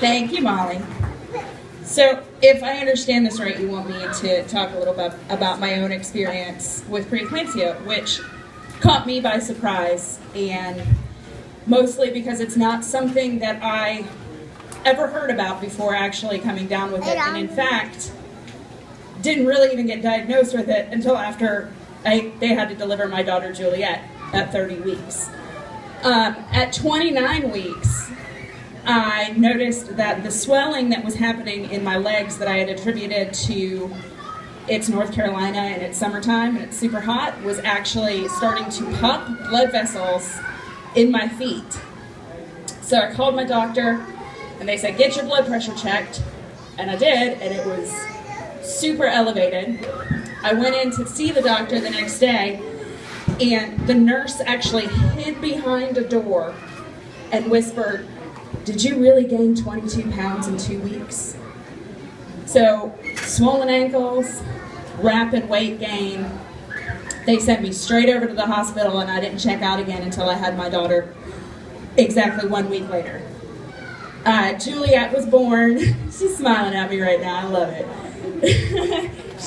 Thank you, Molly. So, if I understand this right, you want me to talk a little bit about my own experience with preeclampsia, which caught me by surprise, and mostly because it's not something that I ever heard about before actually coming down with it, and in fact, didn't really even get diagnosed with it until after they had to deliver my daughter Juliet at 30 weeks. At 29 weeks, I noticed that the swelling that was happening in my legs that I had attributed to it's North Carolina and it's summertime and it's super hot was actually starting to pop blood vessels in my feet. So I called my doctor and they said, get your blood pressure checked. And I did, and it was super elevated. I went in to see the doctor the next day, and the nurse actually hid behind a door and whispered, did you really gain 22 pounds in 2 weeks? So, swollen ankles, rapid weight gain. They sent me straight over to the hospital, and I didn't check out again until I had my daughter exactly 1 week later. Juliet was born. She's smiling at me right now. I love it.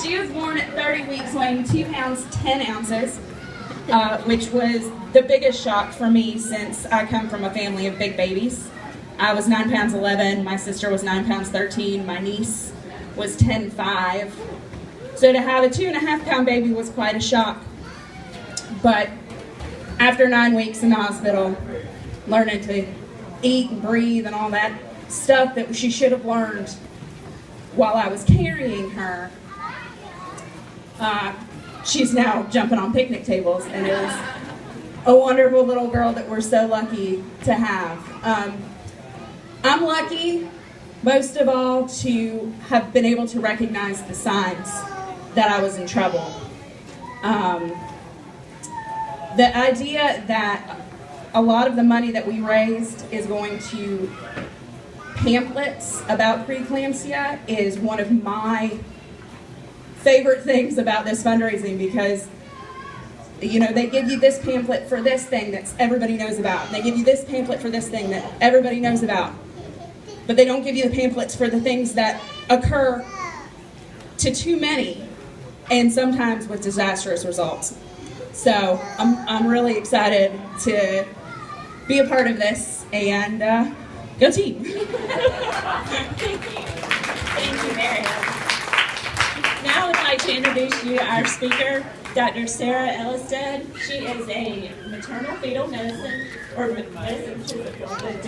She was born at 30 weeks, weighing 2 pounds 10 ounces, which was the biggest shock for me since I come from a family of big babies. I was 9 pounds 11. My sister was 9 pounds 13. My niece was 10.5. So to have a 2.5 pound baby was quite a shock. But after 9 weeks in the hospital, learning to eat and breathe and all that stuff that she should have learned while I was carrying her, she's now jumping on picnic tables and is a wonderful little girl that we're so lucky to have. I'm lucky, most of all, to have been able to recognize the signs that I was in trouble. The idea that a lot of the money that we raised is going to pamphlets about preeclampsia is one of my favorite things about this fundraising, because you know, they give you this pamphlet for this thing that everybody knows about. They give you this pamphlet for this thing that everybody knows about. But they don't give you the pamphlets for the things that occur to too many, and sometimes with disastrous results. So I'm really excited to be a part of this, and go team. Thank you, Mary. Now I'd like to introduce you to our speaker, Dr. Sarah Ellisted. She is a maternal fetal medicine, or medicine, she's a